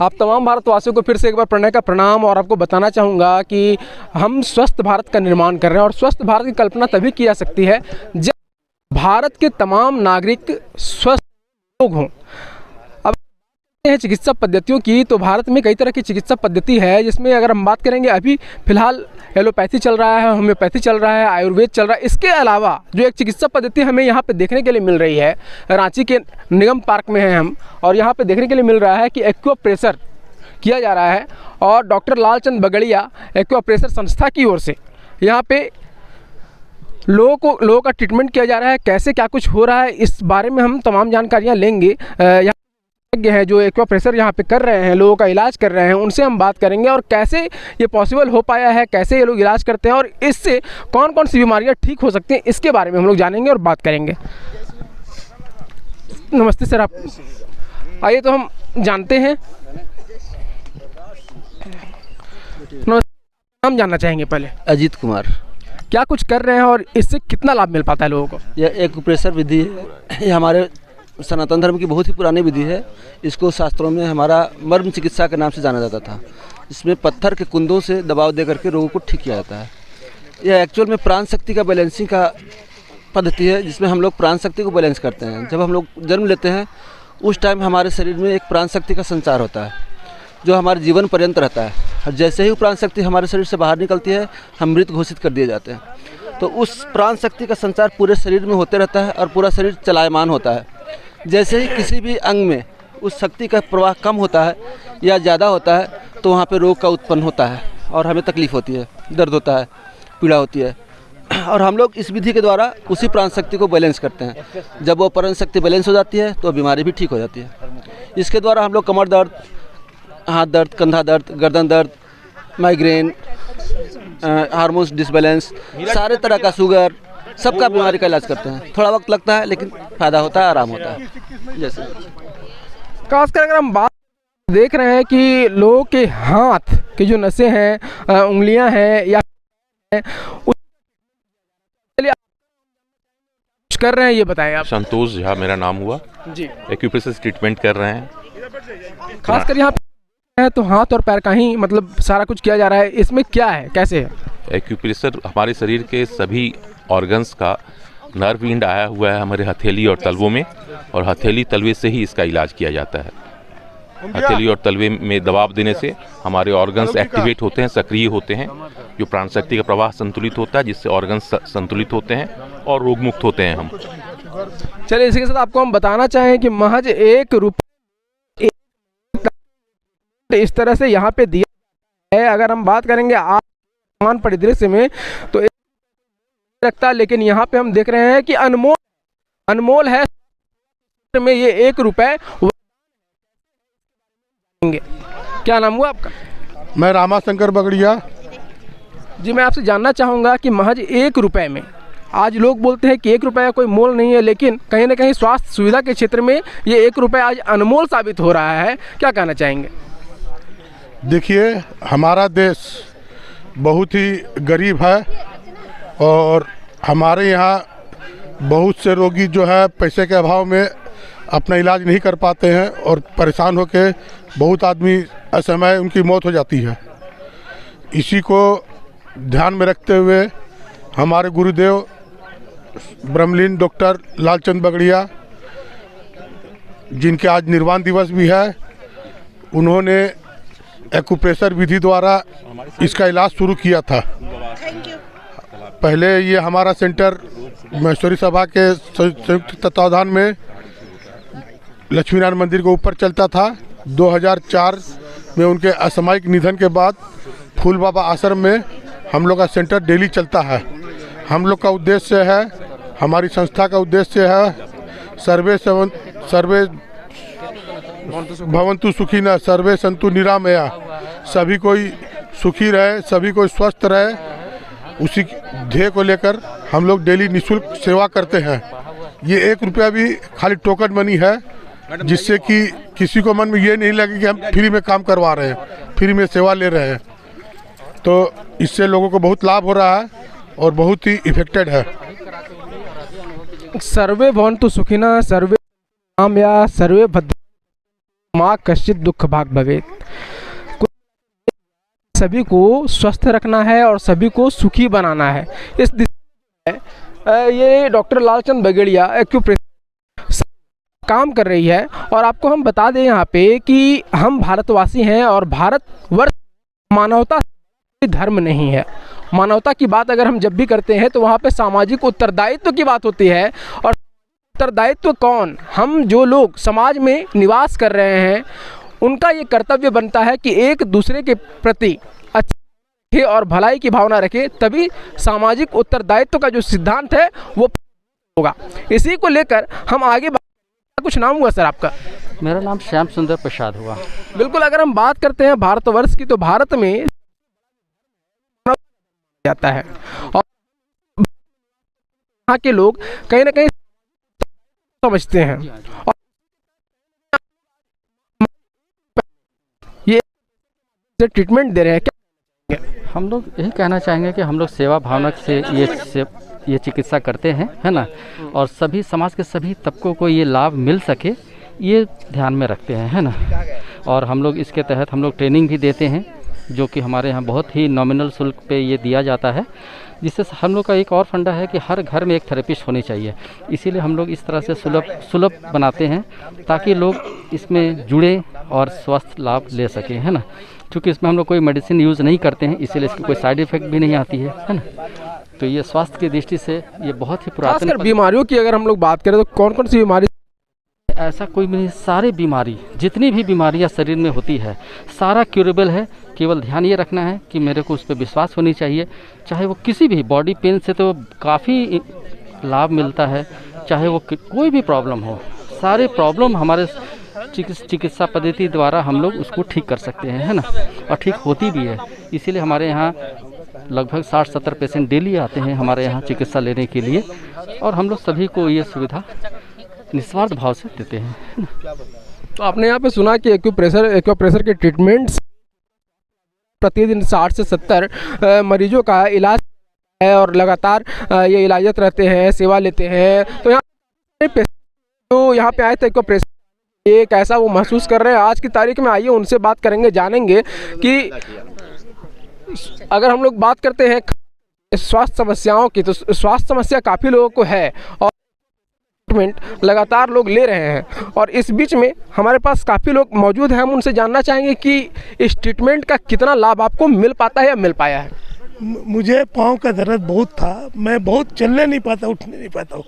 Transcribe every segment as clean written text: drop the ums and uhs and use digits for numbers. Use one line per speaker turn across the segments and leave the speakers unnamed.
आप तमाम भारतवासियों को फिर से एक बार प्रणय का प्रणाम। और आपको बताना चाहूँगा कि हम स्वस्थ भारत का निर्माण कर रहे हैं और स्वस्थ भारत की कल्पना तभी की जा सकती है जब भारत के तमाम नागरिक स्वस्थ लोग हों। अब हैं चिकित्सा पद्धतियों की, तो भारत में कई तरह की चिकित्सा पद्धति है, जिसमें अगर हम बात करेंगे अभी फ़िलहाल एलोपैथी चल रहा है, होम्योपैथी चल रहा है, आयुर्वेद चल रहा है। इसके अलावा जो एक चिकित्सा पद्धति हमें यहाँ पे देखने के लिए मिल रही है, रांची के निगम पार्क में हैं हम, और यहाँ पे देखने के लिए मिल रहा है कि एक्वाप्रेशर किया जा रहा है। और डॉक्टर लालचंद बगड़िया एक्वाप्रेशर संस्था की ओर से यहाँ पे लोगों का ट्रीटमेंट किया जा रहा है। कैसे क्या कुछ हो रहा है इस बारे में हम तमाम जानकारियाँ लेंगे। यहाँ हैं जो एक्वाप्रेशर यहाँ पे कर रहे हैं, लोगों का इलाज कर रहे हैं, उनसे हम बात करेंगे और कैसे ये पॉसिबल हो पाया है, कैसे ये लोग इलाज करते हैं और इससे कौन कौन सी बीमारियाँ ठीक हो सकती हैं, इसके बारे में हम लोग जानेंगे और बात करेंगे। नमस्ते सर, आप आइए तो हम जानते हैं। हम जानना चाहेंगे पहले।
अजीत कुमार।
क्या कुछ कर रहे हैं और इससे कितना लाभ मिल पाता है लोगों को?
यह एक्वाप्रेशर विधि है, ये हमारे सनातन धर्म की बहुत ही पुरानी विधि है। इसको शास्त्रों में हमारा मर्म चिकित्सा के नाम से जाना जाता था। इसमें पत्थर के कुंदों से दबाव दे करके रोगों को ठीक किया जाता है। यह एक्चुअल में प्राण शक्ति का बैलेंसिंग का पद्धति है, जिसमें हम लोग प्राण शक्ति को बैलेंस करते हैं। जब हम लोग जन्म लेते हैं उस टाइम हमारे शरीर में एक प्राण शक्ति का संचार होता है जो हमारे जीवन पर्यंत रहता है। और जैसे ही प्राण शक्ति हमारे शरीर से बाहर निकलती है हम मृत घोषित कर दिए जाते हैं। तो उस प्राण शक्ति का संचार पूरे शरीर में होते रहता है और पूरा शरीर चलायमान होता है। जैसे ही किसी भी अंग में उस शक्ति का प्रवाह कम होता है या ज़्यादा होता है तो वहाँ पे रोग का उत्पन्न होता है और हमें तकलीफ़ होती है, दर्द होता है, पीड़ा होती है। और हम लोग इस विधि के द्वारा उसी प्राण शक्ति को बैलेंस करते हैं। जब वो प्राण शक्ति बैलेंस हो जाती है तो बीमारी भी ठीक हो जाती है। इसके द्वारा हम लोग कमर दर्द, हाथ दर्द, कंधा दर्द, गर्दन दर्द, माइग्रेन, हार्मोन्स डिसबैलेंस, सारे तरह का शुगर, सबका बीमारी का इलाज करते हैं। थोड़ा वक्त लगता है लेकिन फ़ायदा होता है, आराम होता है। जैसे
खासकर अगर हम बात देख रहे हैं कि लोगों के हाथ के जो नसें हैं, उंगलियां हैं या कुछ कर रहे हैं, ये बताएं आप।
संतोष झा मेरा नाम हुआ
जी।
एक्यूप्रेशर ट्रीटमेंट कर रहे हैं।
खासकर यहाँ पे है तो हाथ और पैर का ही मतलब सारा कुछ किया जा रहा है। इसमें क्या है, कैसे है?
एक्यूप्रेशर हमारे शरीर के सभी ऑर्गन्स का नर्व इंड आया हुआ है हमारे हथेली और तलवों में, और हथेली तलवे से ही इसका इलाज किया जाता है। हथेली और तलवे में दबाव देने से हमारे ऑर्गन्स एक्टिवेट होते हैं, सक्रिय होते हैं, जो प्राण शक्ति का प्रवाह संतुलित होता है, जिससे ऑर्गन्स संतुलित होते हैं और रोग मुक्त होते हैं हम।
चलिए, इसी के साथ आपको हम बताना चाहें कि महज ₹1 इस तरह से यहाँ पे दिया है। अगर हम बात करेंगे आसान परिदृश्य में तो रखता, लेकिन यहाँ पे हम देख रहे हैं कि अनमोल है में ये ₹1। क्या नाम हुआ आपका?
मैं रामाशंकर बगड़िया
जी। मैं आपसे जानना चाहूँगा कि महज ₹1 में, आज लोग बोलते हैं कि ₹1 का कोई मोल नहीं है, लेकिन कहीं ना कहीं स्वास्थ्य सुविधा के क्षेत्र में ये ₹1 आज अनमोल साबित हो रहा है। क्या कहना चाहेंगे?
देखिए, हमारा देश बहुत ही गरीब है और हमारे यहाँ बहुत से रोगी जो है पैसे के अभाव में अपना इलाज नहीं कर पाते हैं और परेशान होकर बहुत आदमी असमय उनकी मौत हो जाती है। इसी को ध्यान में रखते हुए हमारे गुरुदेव ब्रह्मलीन डॉक्टर लालचंद बगड़िया, जिनके आज निर्वाण दिवस भी है, उन्होंने एक्यूप्रेशर विधि द्वारा इसका इलाज शुरू किया था। पहले ये हमारा सेंटर महेश्वरी सभा के संयुक्त तत्वाधान में लक्ष्मीनारायण मंदिर के ऊपर चलता था। 2004 में उनके असामयिक निधन के बाद फूल बाबा आश्रम में हम लोग का सेंटर डेली चलता है। हम लोग का उद्देश्य है, हमारी संस्था का उद्देश्य है, सर्वे भवन्तु सुखिनः सर्वे सन्तु निरामया, सभी कोई सुखी रहे, सभी कोई स्वस्थ रहे, उसी ध्येय को लेकर हम लोग डेली निःशुल्क सेवा करते हैं। ये ₹1 भी खाली टोकन मनी है, जिससे कि किसी को मन में ये नहीं लगे कि हम फ्री में काम करवा रहे हैं, फ्री में सेवा ले रहे हैं। तो इससे लोगों को बहुत लाभ हो रहा है और बहुत ही इफेक्टेड है।
सर्वे भवन्तु सुखिनः सर्वे कामया सर्वे भद्र माँ कश्चित दुख भाग भवेत। सभी को स्वस्थ रखना है और सभी को सुखी बनाना है। इस दिशा में ये डॉक्टर लालचंद बगेड़िया एक्यूप्रेशर काम कर रही है। और आपको हम बता दें यहाँ पे कि हम भारतवासी हैं और भारतवर्ष मानवता धर्म नहीं है। मानवता की बात अगर हम जब भी करते हैं तो वहाँ पे सामाजिक उत्तरदायित्व की बात होती है। और उत्तरदायित्व कौन? हम जो लोग समाज में निवास कर रहे हैं उनका ये कर्तव्य बनता है कि एक दूसरे के प्रति अच्छे और भलाई की भावना रखें, तभी सामाजिक उत्तरदायित्व का जो सिद्धांत है वो होगा। इसी को लेकर हम आगे कुछ नाम हुआ सर आपका?
मेरा नाम श्याम सुंदर प्रसाद हुआ।
बिल्कुल, अगर हम बात करते हैं भारतवर्ष की तो भारत में जाता है और यहाँ के लोग कहीं ना कहीं समझते हैं और ये ट्रीटमेंट दे रहे हैं। क्या
हम लोग यही कहना चाहेंगे कि हम लोग सेवा भावना से ये चिकित्सा करते हैं, है ना, और सभी समाज के सभी तबकों को ये लाभ मिल सके ये ध्यान में रखते हैं, है ना। और हम लोग इसके तहत हम लोग ट्रेनिंग भी देते हैं जो कि हमारे यहाँ बहुत ही नॉमिनल शुल्क पे ये दिया जाता है, जिससे हम लोग का एक और फंडा है कि हर घर में एक थेरेपिस्ट होनी चाहिए। इसीलिए हम लोग इस तरह से सुलभ बनाते हैं ताकि लोग इसमें जुड़े और स्वस्थ लाभ ले सकें, है ना। क्योंकि इसमें हम लोग कोई मेडिसिन यूज़ नहीं करते हैं, इसीलिए इसकी कोई साइड इफ़ेक्ट भी नहीं आती है ना। तो ये स्वास्थ्य की दृष्टि से ये बहुत ही पुरातन
बीमारियों की अगर हम लोग बात करें तो कौन कौन सी बीमारी?
ऐसा कोई भी नहीं, सारी बीमारी जितनी भी बीमारियां शरीर में होती है सारा क्यूरेबल है। केवल ध्यान ये रखना है कि मेरे को उस पर विश्वास होनी चाहिए। चाहे वो किसी भी बॉडी पेन से तो काफ़ी लाभ मिलता है, चाहे वो कोई भी प्रॉब्लम हो, सारे प्रॉब्लम हमारे चिकित्सा पद्धति द्वारा हम लोग उसको ठीक कर सकते हैं, है ना, और ठीक होती भी है। इसीलिए हमारे यहाँ लगभग 60-70 पेशेंट डेली आते हैं हमारे यहाँ चिकित्सा लेने के लिए, और हम लोग सभी को ये सुविधा निस्वार्थ भाव से देते हैं।
तो आपने यहाँ पे सुना कि एक्यूप्रेशर के ट्रीटमेंट प्रतिदिन 60 से 70 मरीजों का इलाज है और लगातार ये इलाजत रहते हैं, सेवा लेते हैं। तो यहाँ पे आए थे एक्यूप्रेशर, ये कैसा वो महसूस कर रहे हैं आज की तारीख में, आइए उनसे बात करेंगे, जानेंगे कि अगर हम लोग बात करते हैं स्वास्थ्य समस्याओं की तो स्वास्थ्य समस्या काफ़ी लोगों को है और ट्रीटमेंट लगातार लोग ले रहे हैं। और इस बीच में हमारे पास काफ़ी लोग मौजूद हैं, हम उनसे जानना चाहेंगे कि इस ट्रीटमेंट का कितना लाभ आपको मिल पाता है या मिल पाया है।
मुझे पाँव का दर्द बहुत था, मैं बहुत चलने नहीं पाता, उठने नहीं पाता हूँ।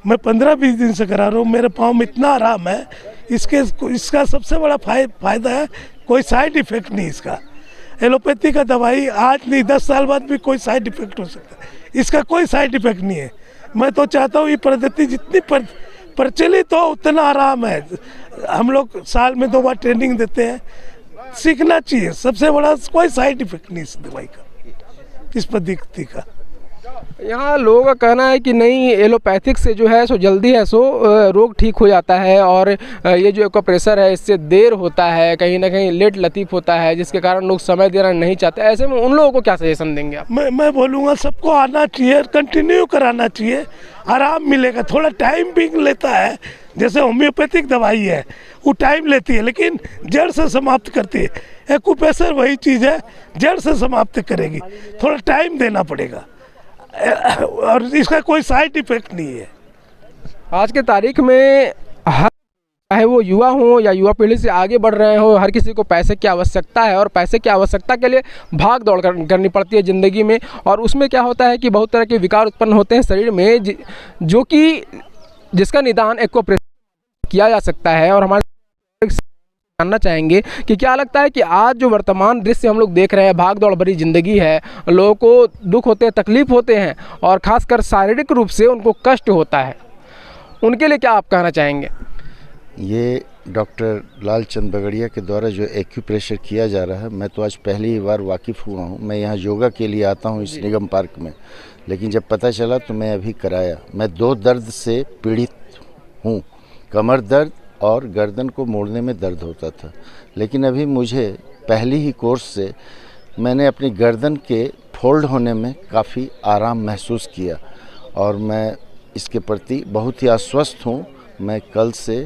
मैं 15-20 दिन से करा रहा हूँ, मेरे पाँव में इतना आराम है। इसका सबसे बड़ा फ़ायदा है कोई साइड इफ़ेक्ट नहीं इसका। एलोपैथी का दवाई आज नहीं 10 साल बाद भी कोई साइड इफ़ेक्ट हो सकता है, इसका कोई साइड इफ़ेक्ट नहीं है। मैं तो चाहता हूँ ये पद्धति जितनी प्रचलित हो उतना आराम है। हम लोग साल में 2 बार ट्रेनिंग देते हैं, सीखना चाहिए। सबसे बड़ा कोई साइड इफ़ेक्ट नहीं इस दवाई का, इस पद्धति का।
यहाँ लोगों का कहना है कि नहीं, एलोपैथिक से जो है सो जल्दी है सो रोग ठीक हो जाता है और ये जो एक्यूप्रेशर है इससे देर होता है, कहीं ना कहीं लेट लतीफ़ होता है, जिसके कारण लोग समय देना नहीं चाहते। ऐसे में उन लोगों को क्या सजेशन देंगे आप?
मैं बोलूँगा सबको आना चाहिए, कंटिन्यू कराना चाहिए, आराम मिलेगा। थोड़ा टाइम भी लेता है, जैसे होम्योपैथिक दवाई है वो टाइम लेती है लेकिन जड़ से समाप्त करती है। एक्यूप्रेशर वही चीज़ है, जड़ से समाप्त करेगी, थोड़ा टाइम देना पड़ेगा और इसका कोई साइड इफेक्ट नहीं है।
आज के तारीख में चाहे वो युवा हो या युवा पीढ़ी से आगे बढ़ रहे हो, हर किसी को पैसे की आवश्यकता है और पैसे की आवश्यकता के लिए भाग दौड़ करनी पड़ती है ज़िंदगी में। और उसमें क्या होता है कि बहुत तरह के विकार उत्पन्न होते हैं शरीर में, जो कि जिसका निदान एक्यूप्रेशर किया जा सकता है। और हमारे जानना चाहेंगे कि क्या लगता है कि आज जो वर्तमान दृश्य हम लोग देख रहे हैं, भाग दौड़ भरी ज़िंदगी है, लोगों को दुख होते हैं, तकलीफ़ होते हैं और ख़ासकर शारीरिक रूप से उनको कष्ट होता है, उनके लिए क्या आप कहना चाहेंगे?
ये डॉक्टर लालचंद बगड़िया के द्वारा जो एक्यूप्रेशर किया जा रहा है, मैं तो आज पहली बार वाकिफ़ हुआ हूँ। मैं यहाँ योगा के लिए आता हूँ इस निगम पार्क में, लेकिन जब पता चला तो मैं अभी कराया। मैं 2 दर्द से पीड़ित हूँ, कमर दर्द और गर्दन को मोड़ने में दर्द होता था, लेकिन अभी मुझे पहली ही कोर्स से मैंने अपनी गर्दन के फोल्ड होने में काफ़ी आराम महसूस किया और मैं इसके प्रति बहुत ही आश्वस्त हूँ। मैं कल से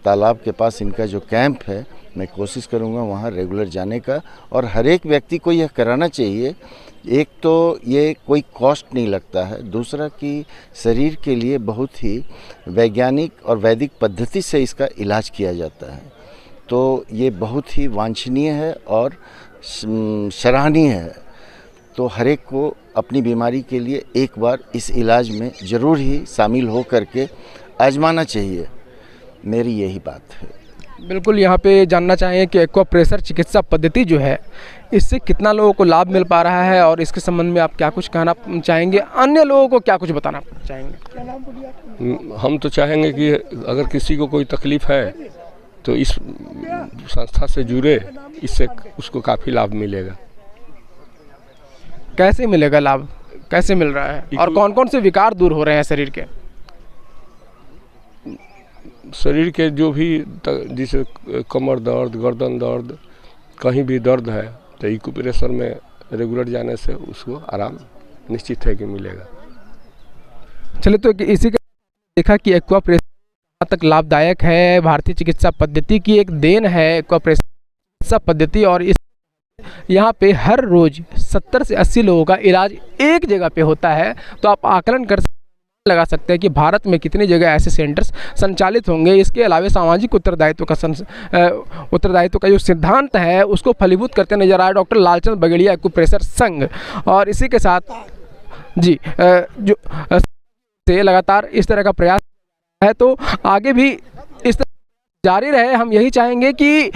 तालाब के पास इनका जो कैंप है, मैं कोशिश करूंगा वहाँ रेगुलर जाने का। और हर एक व्यक्ति को यह कराना चाहिए। एक तो ये कोई कॉस्ट नहीं लगता है, दूसरा कि शरीर के लिए बहुत ही वैज्ञानिक और वैदिक पद्धति से इसका इलाज किया जाता है। तो ये बहुत ही वांछनीय है और सराहनीय है। तो हर एक को अपनी बीमारी के लिए एक बार इस इलाज में ज़रूर ही शामिल हो करके आजमाना चाहिए। मेरी यही बात है।
बिल्कुल, यहाँ पे जानना चाहेंगे कि एक्वा प्रेशर चिकित्सा पद्धति जो है, इससे कितना लोगों को लाभ मिल पा रहा है और इसके संबंध में आप क्या कुछ कहना चाहेंगे, अन्य लोगों को क्या कुछ बताना चाहेंगे?
हम तो चाहेंगे कि अगर किसी को कोई तकलीफ़ है तो इस संस्था से जुड़े, इससे उसको काफ़ी लाभ मिलेगा।
कैसे मिलेगा लाभ, कैसे मिल रहा है और कौन कौन से विकार दूर हो रहे हैं शरीर के?
शरीर के जो भी जैसे कमर दर्द, गर्दन दर्द, कहीं भी दर्द है तो एक्यूप्रेशर में रेगुलर जाने से उसको आराम निश्चित है कि मिलेगा।
चलिए, तो इसी का देखा कि एक्वा प्रेशर तक लाभदायक है, भारतीय चिकित्सा पद्धति की एक देन है एक्वा प्रेशर चिकित्सा पद्धति। और इस यहाँ पे हर रोज 70 से 80 लोगों का इलाज एक जगह पे होता है। तो आप आकलन कर लगा सकते हैं कि भारत में कितनी जगह ऐसे सेंटर्स संचालित होंगे। इसके अलावा सामाजिक उत्तरदायित्व का जो सिद्धांत है उसको फलीभूत करते नजर आए डॉक्टर लालचंद बगड़िया एक्यूप्रेशर संघ। और इसी के साथ जी जो से लगातार इस तरह का प्रयास है, तो आगे भी इस तरह जारी रहे। हम यही चाहेंगे कि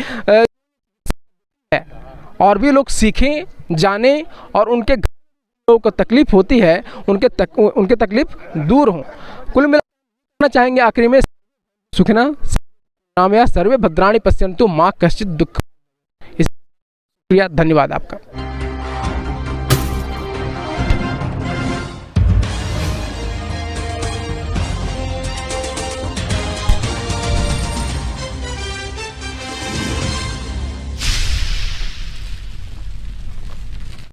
और भी लोग सीखें, जानें और उनके लोगों को तकलीफ होती है उनके तकलीफ दूर हो। कुल मिलाकर चाहेंगे आखिरी में सुखिना नामया सर्वे भद्राणि पश्यन्तु मां कश्चित् दुःखम्। धन्यवाद आपका।